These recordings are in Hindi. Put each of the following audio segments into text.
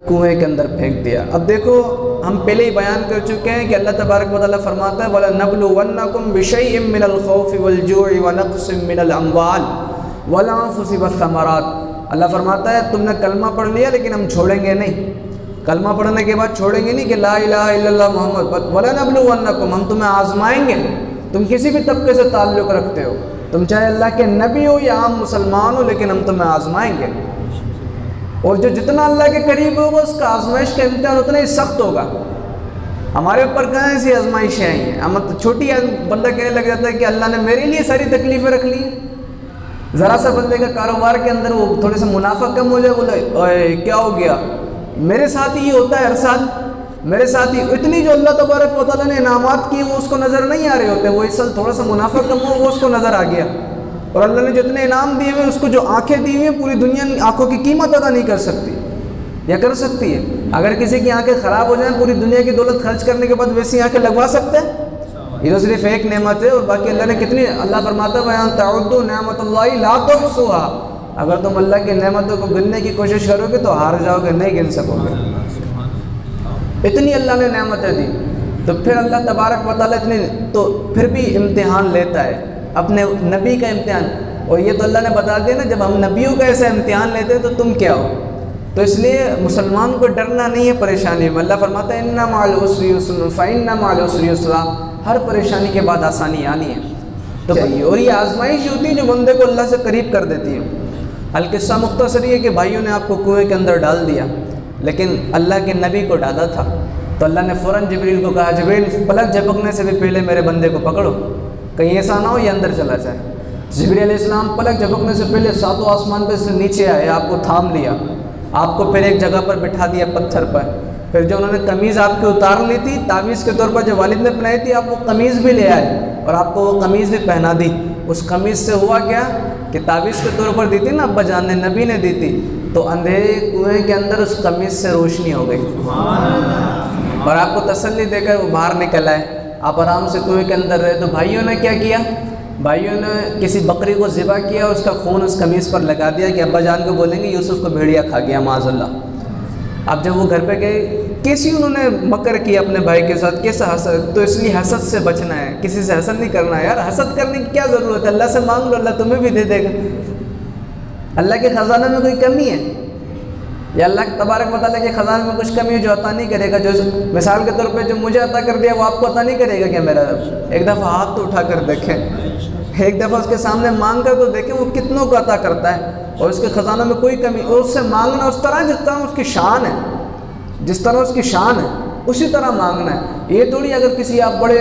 कुएं के अंदर फेंक दिया। अब देखो, हम पहले ही बयान कर चुके हैं कि अल्लाह तबारक व तआला फरमाता है वला नबलुवन्नकुम बिशैइन मिनल खौफि वल जूइ व नक़्सिम मिनल अम्वाल वल अनफुसि वस्समरात। अल्लाह फरमाता है तुमने कलमा पढ़ लिया लेकिन हम छोड़ेंगे नहीं। कलमा पढ़ने के बाद छोड़ेंगे नहीं कि ला इलाहा इल्लल्लाह मुहम्मद, वला नबलुवन्नकुम, हम तुम्हें आजमाएंगे। तुम किसी भी तबके से ताल्लुक़ रखते हो, तुम चाहे अल्लाह के नबी हो या आम मुसलमान हो, लेकिन हम तुम्हें आजमाएंगे। और जो जितना अल्लाह के करीब होगा उसका आजमाइश का इम्तिहान उतना ही सख्त होगा। हमारे ऊपर कहाँ ऐसी आजमाइशें आई हैं? हम तो छोटी बंदा कहने लग जाता है कि अल्लाह ने मेरे लिए सारी तकलीफ़ें रख ली। ज़रा सा बंदे का कारोबार के अंदर वो थोड़े से मुनाफा कम हो जाए, बोले ओए क्या हो गया, मेरे साथ ही होता है हर साल, मेरे साथ ही। इतनी जो अल्लाह तबारक व तआला ने इनामात किए वो उसको नज़र नहीं आ रहे होते। वो इस साल थोड़ा सा मुनाफा कम हो वो उसको नज़र आ गया। और अल्लाह ने जितने इनाम दिए हुए उसको जो आंखें दी हुई हैं पूरी दुनिया आंखों की कीमत अदा नहीं कर सकती, या कर सकती है? अगर किसी की आंखें ख़राब हो जाएं, पूरी दुनिया की दौलत खर्च करने के बाद वैसी आंखें लगवा सकते हैं? ये तो सिर्फ एक नेमत है। और बाकी अल्लाह ने कितनी, अल्लाह फरमाता है वयान तउद्दु नेमतुल्लाहि ला तुहसूहा, अगर तुम अल्लाह की नेमतों को गिनने की कोशिश करोगे तो हार जाओगे, नहीं गिन सकोगे। इतनी अल्लाह ने नेमतें दी, तो फिर अल्लाह तबारक व तआला इतनी, तो फिर भी इम्तिहान लेता है अपने नबी का इम्तिहान। और ये तो अल्लाह ने बता दिया ना, जब हम नबियों का ऐसा इम्तिहान लेते हैं तो तुम क्या हो। तो इसलिए मुसलमान को डरना नहीं है परेशानी में। अल्लाह फरमाता है इन्ना मअल उसरि युस्रन फ़इन्ना मअल उसरि युस्रा, हर परेशानी के बाद आसानी आनी है तो चाहिए। और ये आजमाइश होती है जो बंदे को अल्लाह से करीब कर देती है। अलकिस्सा मुख्तसर है कि भाइयों ने आपको कुएं के अंदर डाल दिया, लेकिन अल्लाह के नबी को डाला था तो अल्लाह ने फ़ौरन जिब्रील को कहा, जिब्रील पलक झपकने से भी पहले मेरे बंदे को पकड़ो, कहीं ऐसा ना हो ये अंदर चला जाए। जिब्रील अलैहिस्सलाम पलक झपकने से पहले सातों आसमान पे से नीचे आए, आपको थाम लिया, आपको फिर एक जगह पर बिठा दिया पत्थर पर। फिर जो उन्होंने कमीज़ आपकी उतार ली थी तावीज़ के तौर पर, जो वालिद ने पहनाई थी, आप वो कमीज़ भी ले आए और आपको वो कमीज़ भी पहना दी। उस कमीज़ से हुआ क्या कि तावीज़ के तौर पर दी थी ना अब्बा जान ने, नबी ने दी थी, तो अंधेरे कुएं के अंदर उस कमीज़ से रोशनी हो गई और आपको तसल्ली देकर वो बाहर निकल आए, आप आराम से कुएं के अंदर रहे। तो भाइयों ने क्या किया, भाइयों ने किसी बकरी को ज़िबा किया और उसका खून उस कमीज़ पर लगा दिया कि अब्बा जान को बोलेंगे यूसुफ को भेड़िया खा गया माज़अल्लाह। अब जब वो घर पे गए, कैसी उन्होंने मकर किया अपने भाई के साथ, कैसा हसद। तो इसलिए हसद से बचना है, किसी से हसद नहीं करना है। यार हसद करने की क्या ज़रूरत है, अल्लाह से मांग लो, अल्लाह तुम्हें भी दे देगा। अल्लाह के ख़जाने में कोई कमी है या अल्लाह तबारक व तआला के ख़जाने में कुछ कमी है जो अता नहीं करेगा? जो मिसाल के तौर पे जो मुझे अता कर दिया वो आपको अता नहीं करेगा क्या? मेरा एक दफ़ा हाथ तो उठा कर देखें, एक दफ़ा उसके सामने मांग कर तो देखें वो कितनों को अता करता है और उसके ख़जानों में कोई कमी। और उससे मांगना उस तरह जिस तरह उसकी शान है, जिस तरह उसकी शान है उसी तरह मांगना है। ये थोड़ी अगर किसी आप बड़े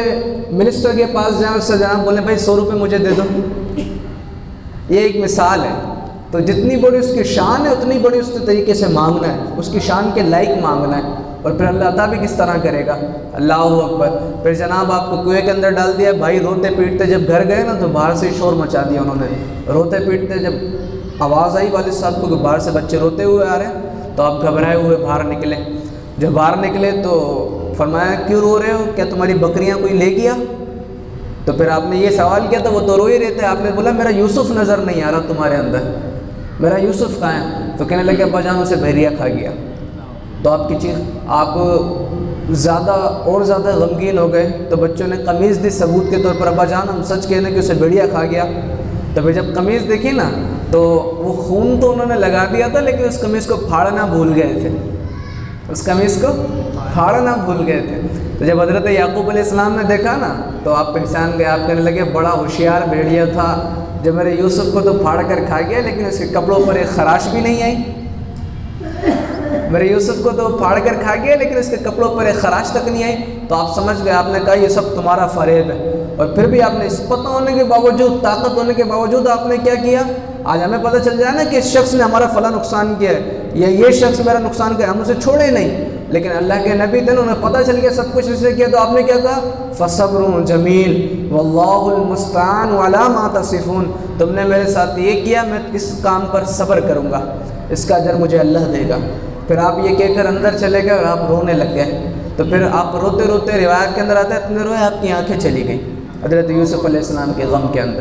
मिनिस्टर के पास जाएँ, उससे जाना बोले भाई 100 रुपये मुझे दे दो, ये एक मिसाल है। तो जितनी बड़ी उसकी शान है उतनी बड़ी उसके तरीके से मांगना है, उसकी शान के लायक मांगना है। और फिर अल्लाह अता भी किस तरह करेगा, अल्लाहु अकबर। फिर जनाब आपको कुएं के अंदर डाल दिया, भाई रोते पीटते जब घर गए ना तो बाहर से शोर मचा दिया उन्होंने। रोते पीटते जब आवाज़ आई वालिद साहब को कि बाहर से बच्चे रोते हुए आ रहे हैं, तो आप घबराए हुए बाहर निकले। जब बाहर निकले तो फरमाया क्यों रो रहे हो, क्या तुम्हारी बकरियाँ कोई ले गया? तो फिर आपने ये सवाल किया तो वो तो रो ही रहे थे। आपने बोला मेरा यूसुफ नज़र नहीं आ रहा तुम्हारे अंदर, मेरा यूसुफ कहाँ है? तो कहने लगे अब्बा जान उसे भेड़िया खा गया। तो आपकी चीज़, आप ज़्यादा और ज़्यादा गमगीन हो गए। तो बच्चों ने कमीज़ दी सबूत के तौर पर, अब्बा जान हम सच कहने कि उसे भेड़िया खा गया। तो फिर जब कमीज़ देखी ना तो वो खून तो उन्होंने लगा दिया था लेकिन उस कमीज़ को फाड़ना भूल गए थे, उस कमीज़ को फाड़ना भूल गए थे। तो जब हज़रत याकूब अलैहिस्सलाम ने देखा ना तो आप पहचान गए। आप कहने लगे बड़ा होशियार भेड़िया था जो मेरे यूसुफ को तो फाड़ कर खा गया लेकिन उसके कपड़ों पर एक खराश भी नहीं आई। मेरे यूसुफ को तो फाड़ कर खा गया लेकिन उसके कपड़ों पर एक खराश तक नहीं आई। तो आप समझ गए, आपने कहा ये सब तुम्हारा फ़रेब है। और फिर भी आपने इस पता होने के बावजूद, ताकत होने के बावजूद आपने क्या किया? आज हमें पता चल जाए ना कि इस शख्स ने हमारा फ़ला नुकसान किया है या ये शख्स मेरा नुकसान किया, हम उसे छोड़े नहीं। लेकिन अल्लाह के नबी थे, उन्हें पता चल गया सब कुछ इसने किया। तो आपने क्या कहा? फ़सब्रुन जमील वल्लाहुल मुस्तआन अला मा तसिफून। तुमने मेरे साथ ये किया, मैं इस काम पर सब्र करूँगा, इसका अजर मुझे अल्लाह देगा। फिर आप ये कहकर अंदर चले गए और आप रोने लग गए। तो फिर आप रोते रोते, रिवायत के अंदर आता है, इतने रोए आपकी आंखें चली गई हज़रत यूसुफ अलैहिस्सलाम के गम के अंदर।